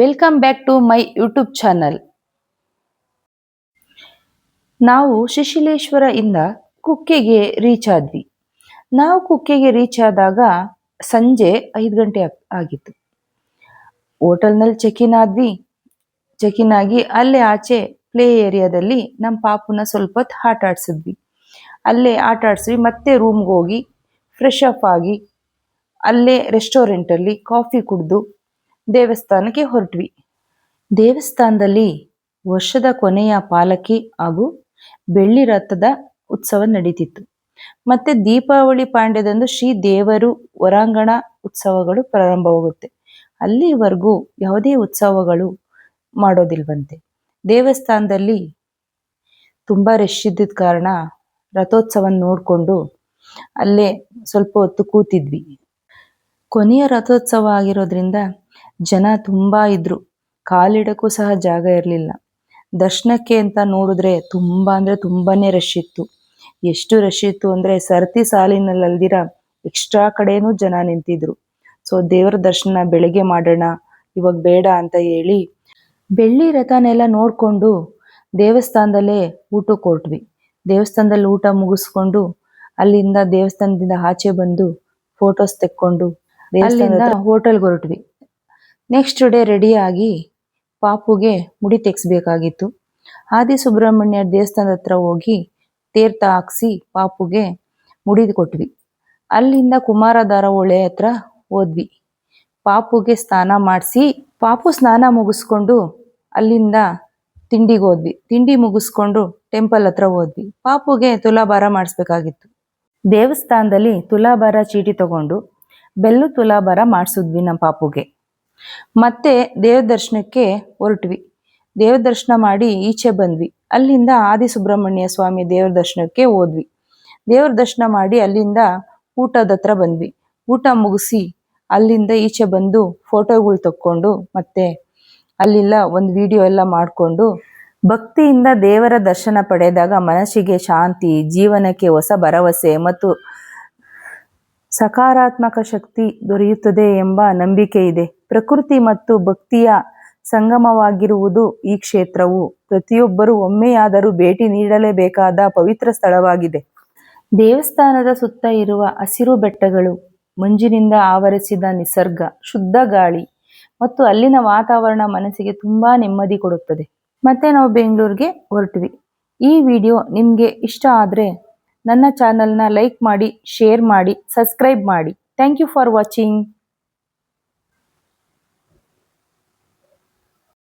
Welcome back to my YouTube channel. ನಾವು ಶಿಶಿಲೇಶ್ವರ ಇಂದ ಕುಕ್ಕೆಗೆ reach ಆದ್ವಿ. ನಾವು ಕುಕ್ಕೆಗೆ ರೀಚ್ ಆದಾಗ ಸಂಜೆ 5 ಗಂಟೆ ಆಗಿತ್ತು. ಹೋಟೆಲ್ನಲ್ಲಿ ಚೆಕ್ ಇನ್ ಆಗಿ ಅಲ್ಲೇ ಆಚೆ ಪ್ಲೇ ಏರಿಯಾದಲ್ಲಿ ನಮ್ಮ ಪಾಪುನ ಸ್ವಲ್ಪ ಹೊತ್ತು ಆಟ ಆಡ್ಸಿದ್ವಿ. ಅಲ್ಲೇ ಆಟ ಆಡಿಸಿ ಮತ್ತೆ ರೂಮ್ಗೆ ಹೋಗಿ ಫ್ರೆಶ್ ಅಪ್ ಆಗಿ ಅಲ್ಲೇ ರೆಸ್ಟೋರೆಂಟಲ್ಲಿ ಕಾಫಿ ಕುಡಿದು ದೇವಸ್ಥಾನಕ್ಕೆ ಹೊರಟ್ವಿ. ದೇವಸ್ಥಾನದಲ್ಲಿ ವರ್ಷದ ಕೊನೆಯ ಪಾಲಕಿ ಹಾಗೂ ಬೆಳ್ಳಿ ರಥದ ಉತ್ಸವ ನಡೀತಿತ್ತು. ಮತ್ತೆ ದೀಪಾವಳಿ ಪಾಂಡ್ಯದಂದು ಶ್ರೀ ದೇವರು ಹೊರಾಂಗಣ ಉತ್ಸವಗಳು ಪ್ರಾರಂಭವಾಗುತ್ತೆ. ಅಲ್ಲಿವರೆಗೂ ಯಾವುದೇ ಉತ್ಸವಗಳು ಮಾಡೋದಿಲ್ವಂತೆ. ದೇವಸ್ಥಾನದಲ್ಲಿ ತುಂಬಾ ರಶ್ ಇದ್ದಿದ್ದ ಕಾರಣ ರಥೋತ್ಸವ ನೋಡಿಕೊಂಡು ಅಲ್ಲೇ ಸ್ವಲ್ಪ ಹೊತ್ತು ಕೂತಿದ್ವಿ. ಕೊನೆಯ ರಥೋತ್ಸವ ಆಗಿರೋದ್ರಿಂದ ಜನ ತುಂಬಾ ಇದ್ರು. ಕಾಲಿಡಕ್ಕೂ ಸಹ ಜಾಗ ಇರಲಿಲ್ಲ. ದರ್ಶನಕ್ಕೆ ಅಂತ ನೋಡಿದ್ರೆ ತುಂಬಾ ಅಂದ್ರೆ ತುಂಬಾನೇ ರಶ್ ಇತ್ತು. ಎಷ್ಟು ರಶ್ ಇತ್ತು ಅಂದ್ರೆ ಸರತಿ ಸಾಲಿನಲ್ಲಿ ಅಲ್ದಿರ ಎಕ್ಸ್ಟ್ರಾ ಕಡೆನೂ ಜನ ನಿಂತಿದ್ರು. ಸೊ ದೇವರ ದರ್ಶನ ಬೆಳಗ್ಗೆ ಮಾಡೋಣ, ಇವಾಗ ಬೇಡ ಅಂತ ಹೇಳಿ ಬೆಳ್ಳಿ ರಥನೆಲ್ಲ ನೋಡ್ಕೊಂಡು ದೇವಸ್ಥಾನದಲ್ಲೇ ಊಟಕ್ಕೆ ಹೊರಟ್ವಿ. ದೇವಸ್ಥಾನದಲ್ಲಿ ಊಟ ಮುಗಿಸ್ಕೊಂಡು ಅಲ್ಲಿಂದ ದೇವಸ್ಥಾನದಿಂದ ಆಚೆ ಬಂದು ಫೋಟೋಸ್ ತೆಕ್ಕೊಂಡು ಅಲ್ಲಿಂದ ಹೋಟೆಲ್ಗೆ ಹೊರಟ್ವಿ. ನೆಕ್ಸ್ಟ್ ಡೇ ರೆಡಿಯಾಗಿ ಪಾಪುಗೆ ಮುಡಿ ತೆಗ್ಸ್ಬೇಕಾಗಿತ್ತು. ಆದಿ ಸುಬ್ರಹ್ಮಣ್ಯ ದೇವಸ್ಥಾನದ ಹತ್ರ ಹೋಗಿ ತೀರ್ಥ ಹಾಕ್ಸಿ ಪಾಪುಗೆ ಮುಡಿ ಕೊಟ್ವಿ. ಅಲ್ಲಿಂದ ಕುಮಾರಧಾರ ಹೊಳೆ ಹತ್ರ ಹೋದ್ವಿ. ಪಾಪುಗೆ ಸ್ನಾನ ಮಾಡಿಸಿ ಪಾಪು ಸ್ನಾನ ಮುಗಿಸ್ಕೊಂಡು ಅಲ್ಲಿಂದ ತಿಂಡಿಗೆ ಹೋದ್ವಿ. ತಿಂಡಿ ಮುಗಿಸ್ಕೊಂಡು ಟೆಂಪಲ್ ಹತ್ರ ಹೋದ್ವಿ. ಪಾಪುಗೆ ತುಲಾಭಾರ ಮಾಡಿಸ್ಬೇಕಾಗಿತ್ತು. ದೇವಸ್ಥಾನದಲ್ಲಿ ತುಲಾಭಾರ ಚೀಟಿ ತಗೊಂಡು ಬೆಲ್ಲು ತುಲಾಭಾರ ಮಾಡಿಸಿದ್ವಿ ನಮ್ಮ ಪಾಪುಗೆ. ಮತ್ತೆ ದೇವ ದರ್ಶನಕ್ಕೆ ಹೊರಟ್ವಿ. ದೇವ ದರ್ಶನ ಮಾಡಿ ಈಚೆ ಬಂದ್ವಿ. ಅಲ್ಲಿಂದ ಆದಿ ಸುಬ್ರಹ್ಮಣ್ಯ ಸ್ವಾಮಿ ದೇವ್ರ ದರ್ಶನಕ್ಕೆ ಹೋದ್ವಿ. ದೇವ್ರ ದರ್ಶನ ಮಾಡಿ ಅಲ್ಲಿಂದ ಊಟದ ಹತ್ರ ಬಂದ್ವಿ. ಊಟ ಮುಗಿಸಿ ಅಲ್ಲಿಂದ ಈಚೆ ಬಂದು ಫೋಟೋಗಳು ತಕ್ಕೊಂಡು ಮತ್ತೆ ಅಲ್ಲಿಲ್ಲ ಒಂದು ವಿಡಿಯೋ ಎಲ್ಲ ಮಾಡಿಕೊಂಡು ಭಕ್ತಿಯಿಂದ ದೇವರ ದರ್ಶನ ಪಡೆದಾಗ ಮನಸ್ಸಿಗೆ ಶಾಂತಿ, ಜೀವನಕ್ಕೆ ಹೊಸ ಭರವಸೆ ಮತ್ತು ಸಕಾರಾತ್ಮಕ ಶಕ್ತಿ ದೊರೆಯುತ್ತದೆ ಎಂಬ ನಂಬಿಕೆ ಇದೆ. ಪ್ರಕೃತಿ ಮತ್ತು ಭಕ್ತಿಯ ಸಂಗಮವಾಗಿರುವುದು ಈ ಕ್ಷೇತ್ರವು ಪ್ರತಿಯೊಬ್ಬರೂ ಒಮ್ಮೆಯಾದರೂ ಭೇಟಿ ನೀಡಲೇಬೇಕಾದ ಪವಿತ್ರ ಸ್ಥಳವಾಗಿದೆ. ದೇವಸ್ಥಾನದ ಸುತ್ತ ಇರುವ ಹಸಿರು ಬೆಟ್ಟಗಳು, ಮಂಜಿನಿಂದ ಆವರಿಸಿದ ನಿಸರ್ಗ, ಶುದ್ಧ ಗಾಳಿ ಮತ್ತು ಅಲ್ಲಿನ ವಾತಾವರಣ ಮನಸ್ಸಿಗೆ ತುಂಬಾ ನೆಮ್ಮದಿ ಕೊಡುತ್ತದೆ. ಮತ್ತೆ ನಾವು ಬೆಂಗಳೂರಿಗೆ ಹೊರಟ್ವಿ. ಈ ವಿಡಿಯೋ ನಿಮಗೆ ಇಷ್ಟ ಆದರೆ ನನ್ನ ಚಾನಲ್ನ ಲೈಕ್ ಮಾಡಿ, ಶೇರ್ ಮಾಡಿ, ಸಬ್ಸ್ಕ್ರೈಬ್ ಮಾಡಿ. Thank you for watching.